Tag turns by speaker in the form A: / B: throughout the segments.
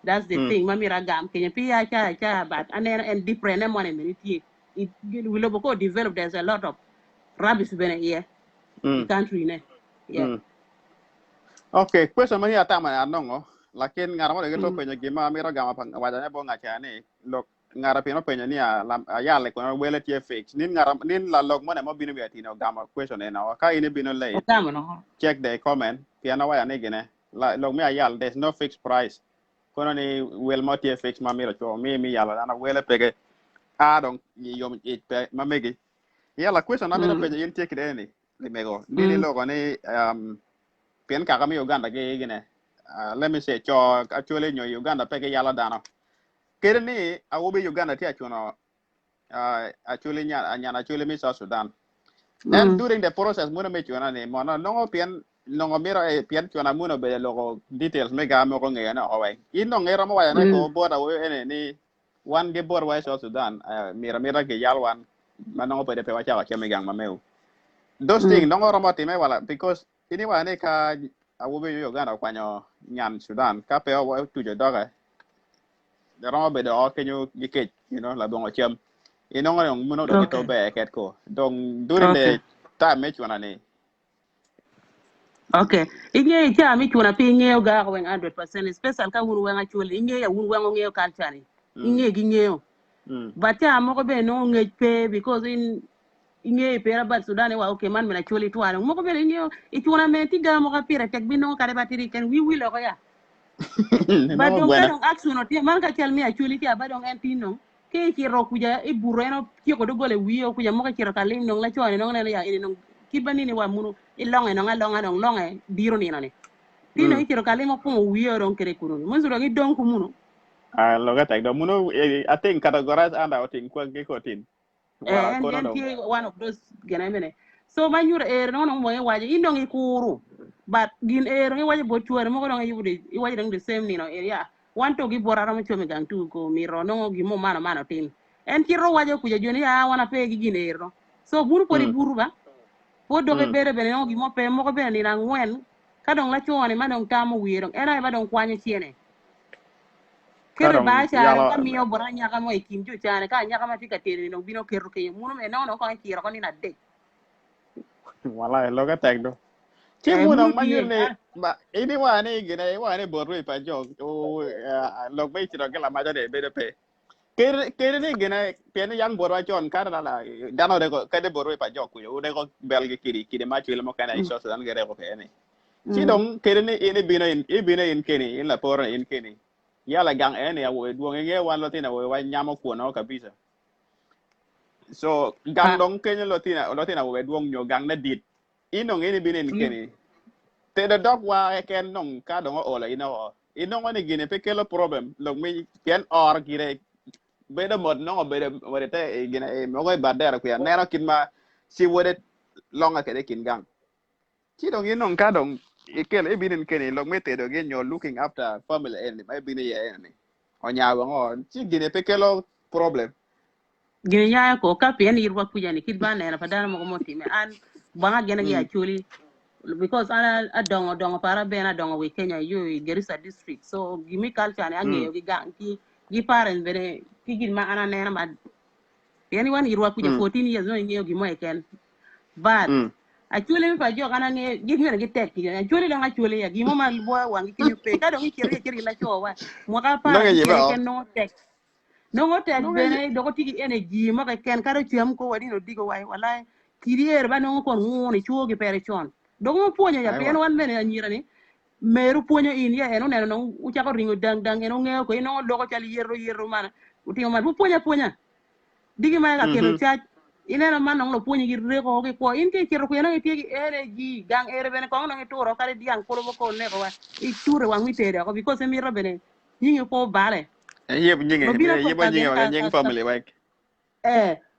A: That's the thing. Mamira gam Kenya pia cha but and different money minute. It will go develop. There's a lot of rubbish been here. The country ne. Yeah.
B: Okay, question mani atama ya nongo. Lakin ngara mo dege to penyo gima mira gama pang wajanya bo ngachani. Lok ngara pino penyo ni ya le kono wele tie fix. Nin la log mo ne mo binu biati no gama question ena wa ka ini binu late. Check the comment. Piano wa ne gene. La log me ayal there's no fixed price. Kono ni wel mo tie fix ma mira cho mi yala ana wele pege. Dong yom it pe ma megi. Ya la question na mira penyo yin take de ni. Limego. Nini logo ni pian kaka mi Uganda ke gine let me say cho actually nyo Uganda pe ke yala dano kere ni awobe Uganda ti achuno actually nya actually mi South Sudan and during the process muna me chuna ni mona no pian no mira pian chuna muna be logo details me ga mo ko nge na owe ino ngera mo wa na ko boda we ene ni one ge bor wa South Sudan mira ke yalwan manongo pe de pe wa cha ke me gang mameu those things no ngoro mo ti me wala because ini wa ne ka awobe Uganda kwanyo nyan Sudan ka pe o tu je doga de ro be do kenyo gike la bongo chem ino ngoro muno do to be ket ko donc during the time me chwana ni
A: okay inye cha mi chwana pi ngeo ga ko 100% special ka wuru wenga chuli inye ya wuru wenga ngeo kan chani inye gi ngeo but cha mo ko be no nge pe because inye pera bat Sudan wa okay man mena choli tuana mo ko be inye ichwana me ti ga mo ka pira tek bino kare batiri ken wi lo ko ya but don't kadong action oti man ka tell me actually ti abadong entino ke ki ro kuja e bureno ti ko do gole wiyo kuja mo ka kiro kalim no la chone no ya ini no kibani ni wa munu ilonge no ngalonga no longe diro ni nani tino ikiro kalim ko mo wiyo ron kere kunu mo zuro ngi don ku munu
B: lo ga tag do munu I think categorize and I think ko ge ko tin
A: and then ti one of those gena mene so manyur no mo waje indongi kuru but gin ngi waje bo chuore mo ko ngi yudi I waje the same ni no area want to gi borara mo chomi gang tu ko mi ro no gi mo mana tin en ti ro waje ku je joni ya wana pe gi gin no so buru ko di buru ba po do ke bere bere no gi mo pe mo ko be ni na ngwen ka dong la chuone ma dong tamo wiro era ba dong kwanye chiene kere ba cha ka miyo bora nya ka mo ikim ju chane ka nya ka ma tika tere no bino kero ke munu me no ko kiro ko ni na de
B: wala lo ga tag do ti muna manyur ne ba ini wa ne gine wa ne borwe pa jog o lo be ti ro ke la ma de be de pe kere ni gine pian yang borwa jon kana la dano de ko kade borwe pa jog ku yo de ko belge kiri ma chile mo kana iso dan gere ko pe ne ci dong kere ni ini bina in keni in la pora in keni yala gang ene ya wo duong nge wan lotina wo wa nyamo ko no kabisa so gang dong kenya lotina wo duong nyo gang na dit ino ngeni bina in keni te the dog wa ken nong ka dong o la ino ngoni gine pe kelo problem log mi ken or gire be da mod no be de te gine mo go badera ku ya nero kin ma si wodet longa ke de kin gang ci dong ino ka dong ikel ibinin keni log mete do gen you're looking after family and may be ne yani onya wango ci gine pe kelo problem
A: gine nya ko ka pe ni irwa kuja ni kid bana na padana mo mo time an banga gene ya chuli because ana adongo para be na dongo we Kenya you Garissa district so gimi culture ni ange gi gang gi parents bere ki gin ma ana nena ma yani wan irwa kuja 14 years no ngeo gi mo eken but actually mi pa jo kana ne gi ngene gi tek ki actually da actually ya gi mo ma bo wangi kinyo pe ka do ngi kiri la cho wa mo ka para ki ken no tek no ngo tek bene do ko tigi energy mo ka ken ka do chiam ko wadi no digo wai wala kirier ba no ko ngoni chuo gi pere chon do ngo puonyo ya pen wan bene anyira ni meru puonyo in ya eno neno no ucha ko ringo dang eno ngeo ko ino do ko chali yerro mana utingo ma puonya digi ma ka keno cha inena man no puonyo gi reko ko in ke kiro ko eno ti energy gang ere bene ko no turo kare diang ko ko ne ko wa I ture wa mi tere ko because mi ro bene yingi ko bare
B: yeb nyinge family like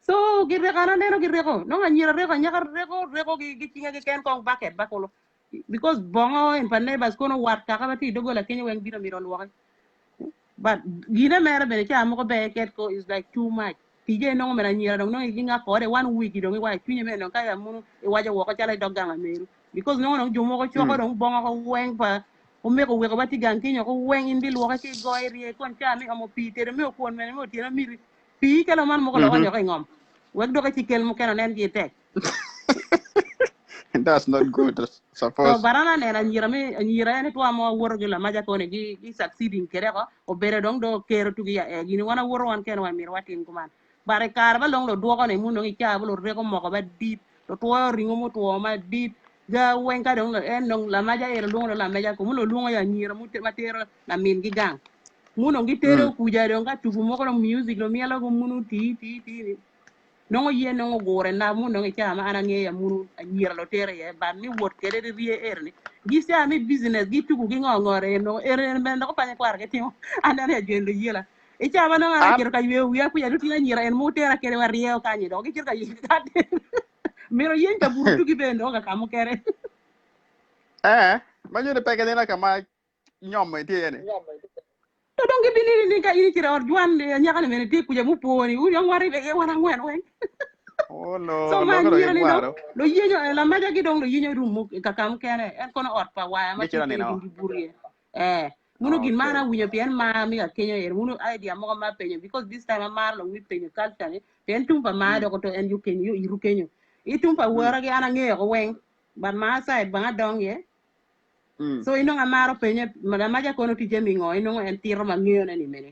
A: so girre kana neno girre ko no anyira reko gi tinga gi ken ko bucket bakolo because bongo en panne bas kono wat ka kabati dogo la kenya wen biro miro lo but gina mere bene cha mo ko be ket ko is like too much tije no mera nyira no ginga ko de 1 week do wa tunye me no kaya munu e waja wo ko chala doganga meru because no jumo ko choko do bongo ko wen pa me ko we ko bati gan kinyo ko wen indi lo ka ki go ri kon cha mi amo pi tere me ko men mo tira mi pi kala man mo ko lo yo ngom we do ka ci kel mo keno nen gi tek
B: That's not good,
A: so
B: suppose.
A: barana ne na nyira ne to amo woro gi la maja ko ne gi succeeding kere ko o bere dong do kero tu ya e gini wana woro wan ken wan mir watin kuman bare kar ba long do do ko ne mun ngi cha ba lo re ko mo ko ba dit to to ringo mo to ma dit ga wen ka dong en dong la maja e lo la maja ko mo lo lungo ya nyira mu te matero na min gi gang muno ngi tere ku ja dong ka tu mo ko music lo miela ko munu ti nongo ye nongo gore na mu nongo chama ana nge ya muru nyira lo tere ye ba mi wot kede de rie erni gi sa mi business gi tugu gi ngore no eren ben ko panye kwar ke timo ana ne jendo yela e chama no ana kir ka yewu ya ku ya dutina nyira en mu tere kede war ye ka nyi do gi kir ka yi ka miro yen ta buru tugi ben do ka kamu kere
B: Ma yo de peke de na kama nyom ti ene.
A: to dong gi bini ni ka ini kira or juan nyaka ne mene ti ku ja mu poni u yo ngari be ye wana ngwen wen
B: Oh no,
A: so
B: lo
A: man
B: ko
A: yira ni
B: guaro.
A: lo yenyo la maja gi dong lo yenyo rumu ka kam kene en kono ot pa wa ma
B: Gi
A: ti
B: chira ni
A: kene
B: no.
A: gindi burye munu gin
B: Okay.
A: mana winyo pien ma mi ka kenyo yer munu idea mo ma penyo because this time mar lo mi penyo culture ni pen tumpa ma do ko to en yu kenyo iru kenyo i tumpa wora gi ana ngeyo ko wen ban ma side ba dong ye so ino ngamaro penyo ma maja kono ti jemi ngo ino en tiro ma ngeyo na ni mene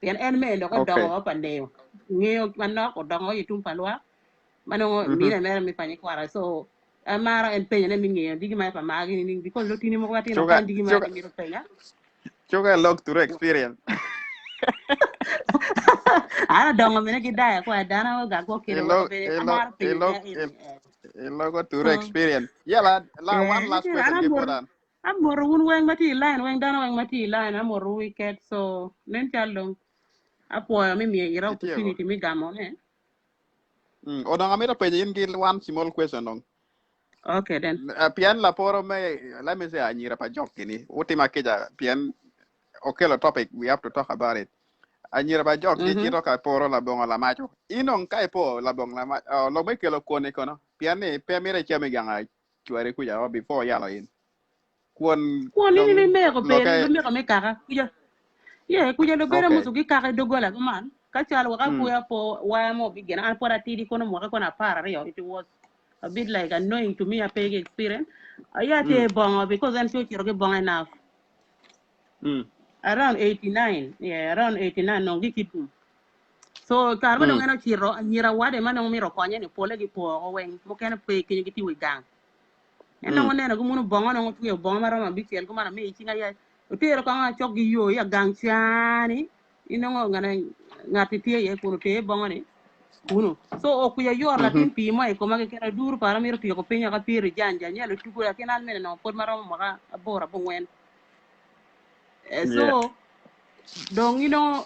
A: pien en me lo ko dongo pa ndeo ngeyo manno ko dongo i tumpa lwa mano mina mera mi fanye kwara so amara en penya ne mingi digi mai pa magi ni because lo tini mo wati no kan digi mai mi ro penya
B: Chuga log to experience.
A: ana dongo mene gi daya ko dana ga ko kire wo be amara penya
B: Logo to experience. Yeah, la one last question
A: ana
B: before
A: mor
B: that.
A: amor un weng mati line weng dana weng mati line amor wicked so nen chalong apo mi mi ira
B: Itiego.
A: opportunity mi gamo ne
B: Odong amira pe yin gi one small question dong.
A: okay then
B: Pian la poro me let me say anyira pa jok kini. Ultima keja pian okay the topic we have to talk about it. Anyira ba jok gi chiro ka poro la bongo la macho. Inong kai po la bong la macho. Lo me kelo kone kono. Pian ni pe mire chame ganga chuare kuja before yalo in. Kuon
A: ni
B: dong
A: me ko
B: lo
A: pe lo
B: kai
A: me ko me kaka ye kuja lo bere
B: okay.
A: musu ki kaka dogola man ka chal wa ku ya po wa mo bi gena an pora tidi kono mo ko na para yo it was a bit like annoying to me a pay experience ya te bongo because I'm sure you're bongo enough around 89 yeah around 89 no gikitu so karba no ngeno chiro nyira wade man no miro konye ni pole gi po o wen mo ken pe ki gi ti wi gang eno ngone na gumu bongo no tu bongo maro ma bi kel ko mana me chinga ya utero ka nga chok gi yo ya gang chani ino ngana ngati tie ye kuno te bongo ni kuno so o ku ya yor la tin pi mo e ko ma ke na dur para mi ro ti ko pinya ka pi ri janja nya lo tu ko ya kenan me no pod maro ma ka bora bo wen
B: Yeah.
A: so dong ino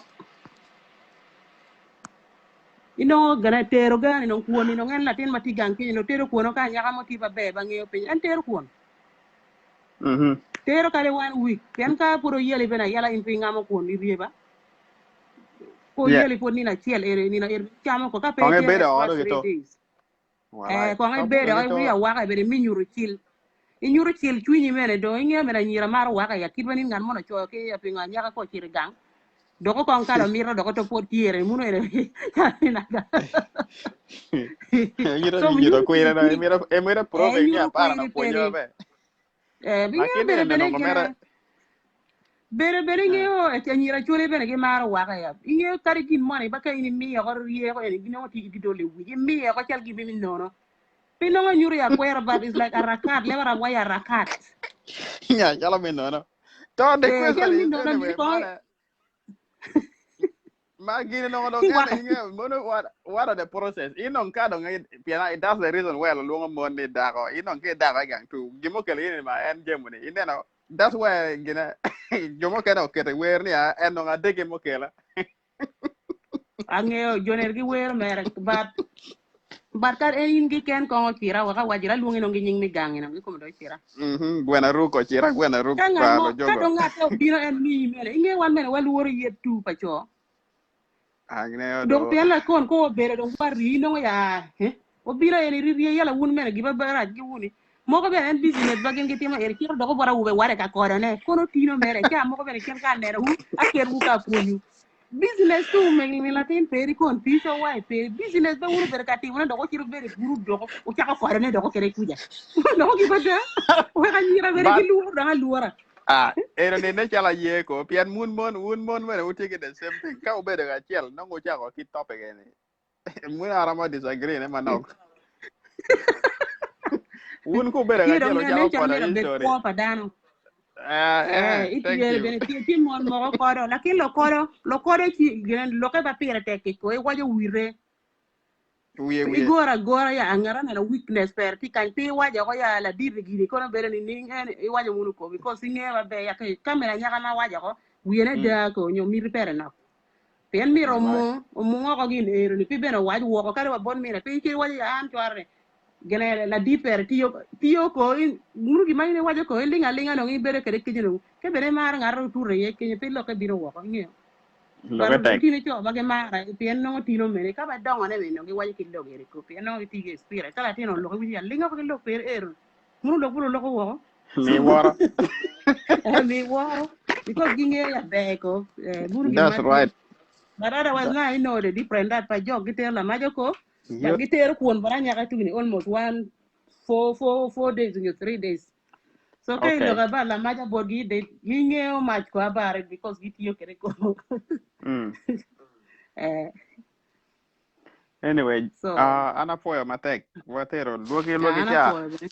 A: gana tero gani no kuoni no ngen latin mati gang ki no tero kuono ka nya ka moti ba be ba ngeo pin en tero kuon tero kale 1 week pen ka puro yeli bena yala in pinga mo kuoni rieba ko
B: Yeah.
A: yeli pon ni na chiel ere ni na er chamo ko ka pe
B: Konge
A: ke
B: beda
A: extra
B: odo
A: 3
B: gito.
A: days
B: Walai.
A: ko ngai
B: Kabu
A: be
B: ga
A: da wi
B: gito.
A: wa ka be mi nyuru chil inyuru chil twini mene do inge mena nyira mar wa ka ya kidwani ngan mo no cho ke ya pinga nya ka ko chir gang doko kon kala miro doko to pot tiere muno ere na
B: Mira
A: so
B: mi nyiro
A: nyuru
B: kuira
A: chil
B: na
A: twini
B: mira prove ngia
A: nyuru ko
B: para na
A: iri
B: ponyo
A: pere
B: be.
A: binga
B: Lakini
A: bere
B: ne
A: bere
B: no mera.
A: gina bere bere ngeo e nyira chole bere ge mar wa ga ya inge kari kin mone baka ini mi ya gor ye ko ene gino ti di dole wi mi ya ko chal gi mi nono pino ngo nyuru ya kwera but is like a rakat le bara wa ya rakat
B: Ya chala mi no. To the
A: chal
B: question
A: mi
B: is
A: nono mi
B: anyway,
A: ko
B: mana. Ma gini no do ngana inge mono what are the process? Inong ka do ngai piana that's the reason why lo mo ni dago. Inong ke dago gang tu. Gimo kele ini ma en gemuni. Ineno that's why gina jomo kena okete wer ni en no ngade gimo kela.
A: angeo joner gi wer mere but kar en in gi ken ko chira wa ka wajira lungi no gi nying mi gangi no ko do chira
B: Buena ruko chira buena ruko
A: ka ngan
B: pa lo
A: mo ka
B: jogo.
A: do ngate biro en mi mere inge wan mere waluoro yetu pa cho
B: Agne
A: dong
B: do.
A: pian la ko bere dong bari no ya o bira ene ri yala wun mena giba bara gi wuni moko be en business bagen ke tema er kir do ko bara ube ware ka ko ne kono tino mere ka moko be ken ka ne ru aker ku ka punyu business tu me latin peri kon piso wai peri business be wuru ber ka ti wona do ko kir ber guru do ko o ka ko ne do ko kere kuja do ko ki bada o ka nyira ber ki
B: but
A: lu da luara
B: ero ne chala ye ko pian mun mon mere uti ke the same thing ka ube de ga chel no ngo cha ko ki topic ni mun arama disagree ne manok un ko ube de ga
A: kiro
B: chel o
A: nge
B: cha
A: ne
B: ko da
A: chamira ber
B: history
A: ko padano
B: thank
A: itiere
B: you
A: bene ti mon mo ko do lakin lo ko ki gen lo ke ba pire te ko e wajo wire
B: wiye
A: igora ya angara na weakness per ti kan ti waja ko ya la dir gidi ko no bere ni en i waja munu ko because singe ba be ya ke kamera nya kana waja ko wiene da ko nyo mi pere na pen mi ro
B: wallahi
A: mo ko gin ero ni pi bene waja wo ko kare ba bon mi na pi ki waja ya an chwarne gene la di per tiyo ko in munu gi mai waja ko linga no ngi bere kere kijino ke bere mar ngaro ture ye ke pi lo ke biro wo ko ngi
B: lo
A: bar
B: ga tek
A: tini cho bage mara pien no tino mene ka ba dongo ne no ge waje kilo ge ko pien no ti ge spira kala tino lo ge ya linga ko lo per munu lo bulo lo ko wo
B: mi wara
A: mi waro because ginge ya be ko munu gi
B: that's
A: mati
B: right
A: but otherwise now I know the different that pa jog giter la majo ko but
B: yep
A: giter kuon bara nya ka tuni almost 4 days in 3 days so kay lo
B: okay
A: ga ba la majo bogi de ginge o mach ko abare because gitiyo kere ko eh
B: anyway
A: so
B: ana poyo matek watero logi
A: ana
B: cha
A: po
B: ni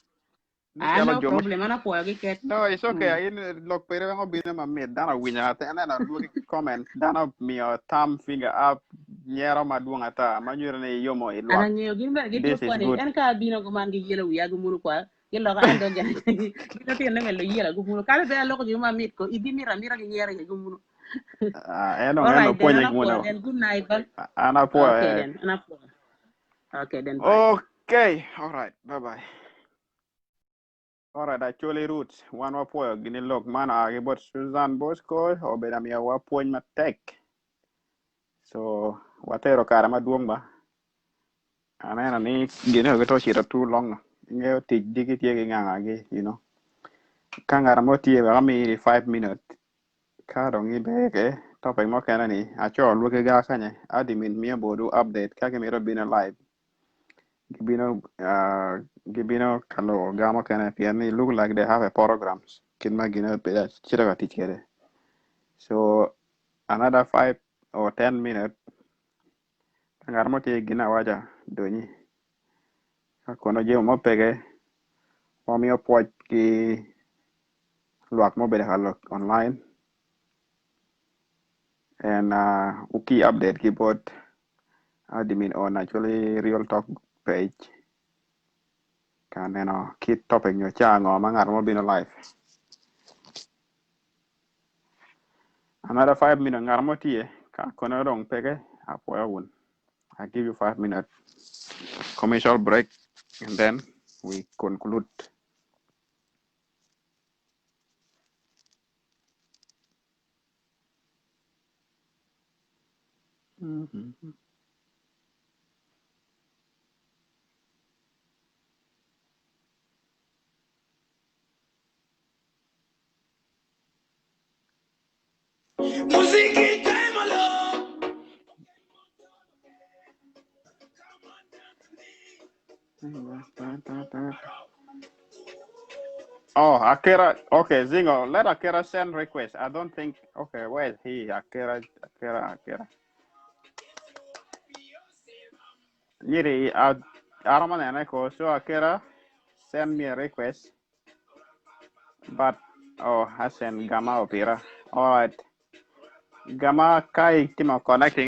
B: chalo
A: no
B: jomo
A: problem ana po gi ket
B: no it's okay in log pero ngo bina ma mit dana winya ta na logi comment dana mi thumb finger up nyero madunga ta manyure ne yomo
A: ana
B: ilwak
A: ngeo gin ba gi
B: this is
A: ko ne
B: good
A: en ka bino ko man gi yelo ya gu munu kwa ke lo ka ando gana bino ti ne melo yela gu munu kala be lo ko ma mit ko idi mira gi nyere gu munu all
B: eno
A: right then
B: ponye
A: ana po
B: muna
A: then good night bye
B: ana po
A: okay then ana po okay then bye
B: okay all right bye bye. All right, actually roots one wa po gini log mana agi bot Susan Bosco o beda mi wa point matek. So watero kara maduong ba. Ana ni gini ho to chira too long. Nge ti digi tie nganga gi, you know. Kangara mo tie ba mi 5 minutes. Ka dong i beke topic mo kana ni acho lu ke ga kanye admin mi bodu update ka ke mi robina live. Gibino kalo gamo kana piani look like they have a programs. Kin ma gina peda chira ga teach. So another 5 or 10 minutes, ngarmo ti gina waja doni. Kono je mo pege o mi opoj ki luak mo bede halo online and uki update ki bot admin on actually real talk page kan kit topic nyo cha ngo ma ngarmo bino live. Another 5 minutes ngarmo ti ka kono rong pege apoya won. I give you 5 minutes commercial break and then we conclude. Mm-hmm. Oh, Akira. Okay, Zingo. Let Akira send request. I don't think. Okay, where is he? Akira. Yiri, I don't want to so Akira, send me a request. But, oh, I send Gamma Opera. All right. Gamma Kai Timo connecting.